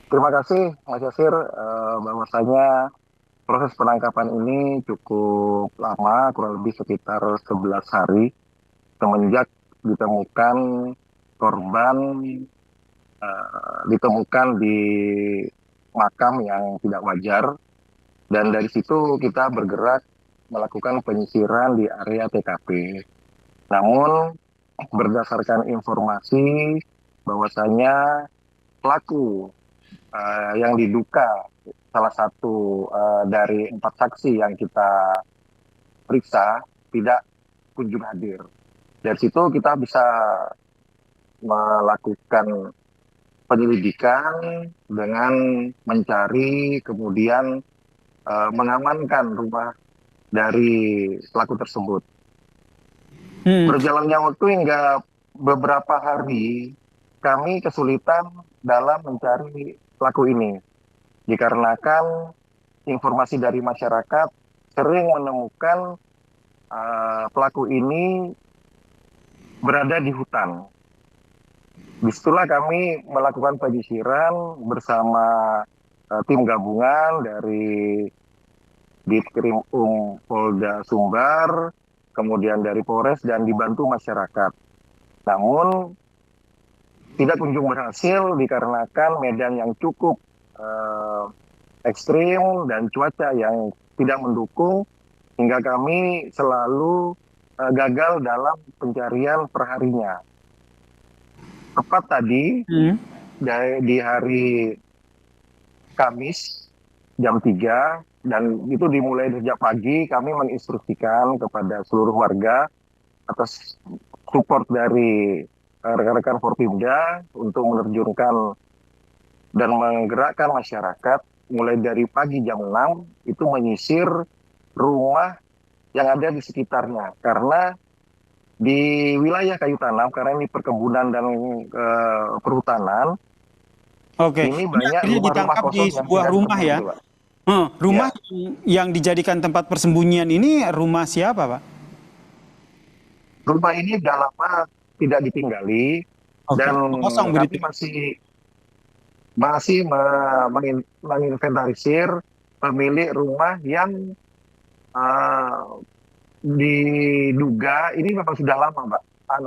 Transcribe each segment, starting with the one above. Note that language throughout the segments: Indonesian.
Terima kasih Mas Yasir, bahwasanya proses penangkapan ini cukup lama, kurang lebih sekitar 11 hari semenjak ditemukan korban ditemukan di makam yang tidak wajar, dan dari situ kita bergerak melakukan penyisiran di area TKP. Namun berdasarkan informasi bahwasanya pelaku yang diduga salah satu dari 4 saksi yang kita periksa tidak kunjung hadir. Dari situ kita bisa melakukan penyelidikan dengan mencari, kemudian mengamankan rumah dari pelaku tersebut. Hmm. Berjalannya waktu hingga beberapa hari, kami kesulitan dalam mencari pelaku ini, dikarenakan informasi dari masyarakat sering menemukan pelaku ini berada di hutan. Disitulah kami melakukan penyisiran bersama tim gabungan dari Ditkrim Polda Sumbar, kemudian dari Polres, dan dibantu masyarakat. Namun tidak kunjung berhasil dikarenakan medan yang cukup ekstrim dan cuaca yang tidak mendukung, hingga kami selalu gagal dalam pencarian perharinya. Tepat tadi Hmm. di hari Kamis jam 3, dan itu dimulai sejak pagi, kami menginstruksikan kepada seluruh warga atas support dari rekan-rekan Forpimda untuk menerjunkan dan menggerakkan masyarakat mulai dari pagi jam 6 itu menyisir rumah yang ada di sekitarnya, karena di wilayah Kayu Tanam, karena ini perkebunan dan perhutanan, Oke, ini ini banyak akhirnya rumah-rumah ditangkap di kosong yang sebuah tidak rumah ya. ditempati, Pak. Rumah Ya, yang dijadikan tempat persembunyian ini rumah siapa, Pak? rumah ini sudah lama tidak ditinggali, Oke, dan kosong kami begitu. masih masih menginventarisir pemilik rumah yang eh, diduga ini memang sudah lama, Mbak,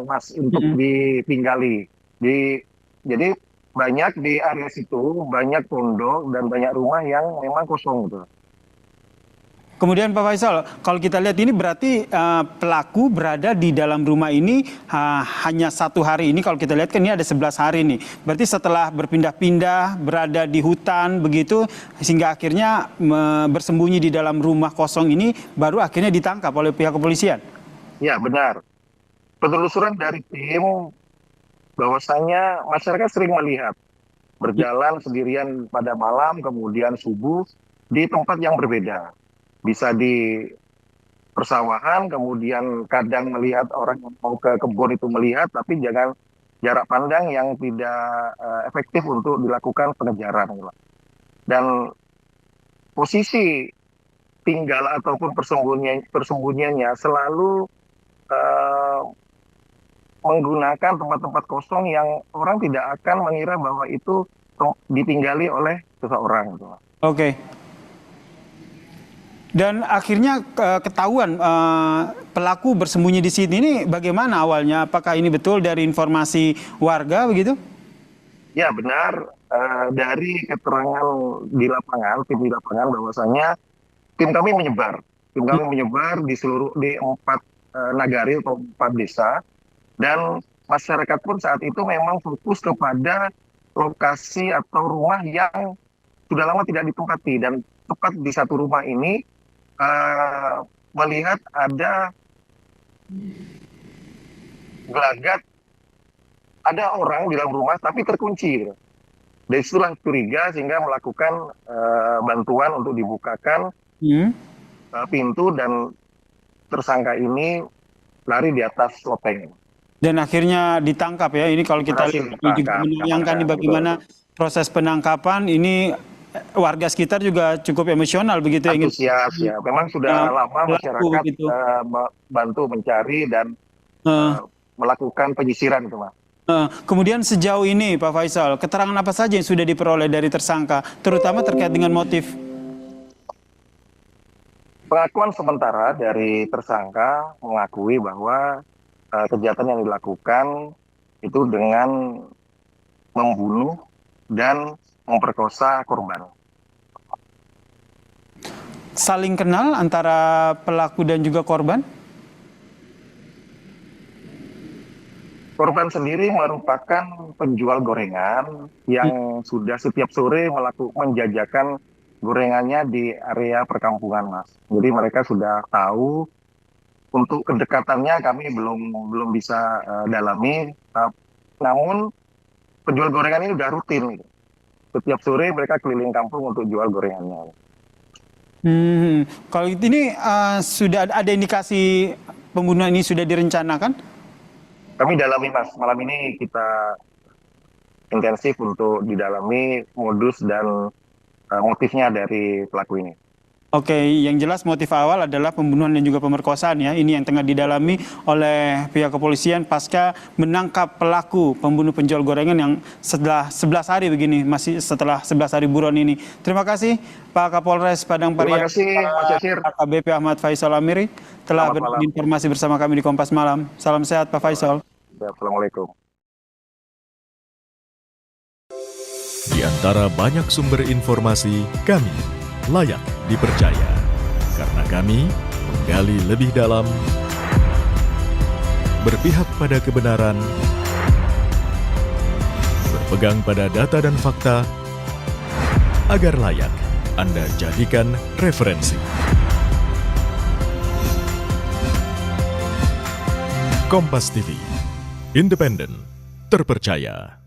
Mas, untuk Hmm. ditinggali. Jadi banyak di area situ, banyak pondok dan banyak rumah yang memang kosong gitu. Kemudian Pak Faisal, kalau kita lihat ini berarti pelaku berada di dalam rumah ini hanya 1 hari ini. Kalau kita lihat kan ini ada 11 hari nih. Berarti setelah berpindah-pindah, berada di hutan begitu, sehingga akhirnya bersembunyi di dalam rumah kosong ini, baru akhirnya ditangkap oleh pihak kepolisian. Ya, benar. Penelusuran dari tim bahwasanya masyarakat sering melihat berjalan sendirian pada malam, kemudian subuh di tempat yang berbeda. Bisa di persawahan, kemudian kadang melihat orang yang mau ke kebun itu melihat, tapi jangan jarak pandang yang tidak efektif untuk dilakukan pengejaran, gitu. Dan posisi tinggal ataupun persembunyiannya selalu eh, menggunakan tempat-tempat kosong yang orang tidak akan mengira bahwa itu ditinggali oleh seseorang, gitu. Oke. Dan akhirnya ketahuan pelaku bersembunyi di sini ini bagaimana awalnya? Apakah ini betul dari informasi warga begitu? Ya, benar. Dari keterangan di lapangan, tim di lapangan, bahwasanya tim kami menyebar di 4 nagari atau 4 desa, dan masyarakat pun saat itu memang fokus kepada lokasi atau rumah yang sudah lama tidak ditempati, dan tepat di satu rumah ini eh, melihat ada gelagat, ada orang di dalam rumah tapi terkunci, gitu. Dari situlah curiga sehingga melakukan bantuan untuk dibukakan Hmm. pintu, dan tersangka ini lari di atas loteng. Dan akhirnya ditangkap ya. Ini kalau kita Berhasil lihat ini juga ditangkap, menayangkan amankan, nih betul, bagaimana betul. proses penangkapan ini warga sekitar juga cukup emosional begitu ya, ingin Antusias ya. Memang sudah lama pelaku masyarakat begitu. bantu mencari dan Eh, eh, melakukan penyisiran itu, Mas. Kemudian sejauh ini Pak Faisal, keterangan apa saja yang sudah diperoleh dari tersangka, terutama terkait dengan motif? Pengakuan sementara dari tersangka mengakui bahwa kejahatan yang dilakukan itu dengan membunuh dan memperkosa korban. Saling kenal antara pelaku dan juga korban? Korban sendiri merupakan penjual gorengan yang sudah setiap sore menjajakan gorengannya di area perkampungan, Mas. Jadi mereka sudah tahu. Untuk kedekatannya kami belum bisa dalami. Namun penjual gorengan ini sudah rutin. Setiap sore mereka keliling kampung untuk jual gorengannya. Kalau ini sudah ada indikasi pembunuhan ini sudah direncanakan? Kami dalami, Mas. Malam ini kita intensif untuk didalami modus dan motifnya dari pelaku ini. Oke, yang jelas motif awal adalah pembunuhan dan juga pemerkosaan ya. Ini yang tengah didalami oleh pihak kepolisian pasca menangkap pelaku pembunuh penjual gorengan yang setelah 11 hari begini, masih setelah 11 hari buron ini. Terima kasih Pak Kapolres Padang Pariaman. Terima kasih Mas Yasir. AKBP Ahmad Faisal Amiri telah berbagi informasi bersama kami di Kompas Malam. Salam sehat Pak Faisal. Assalamualaikum. Di antara banyak sumber informasi, kami layak dipercaya. Karena kami menggali lebih dalam, berpihak pada kebenaran, berpegang pada data dan fakta, agar layak Anda jadikan referensi. Kompas TV, independen, terpercaya.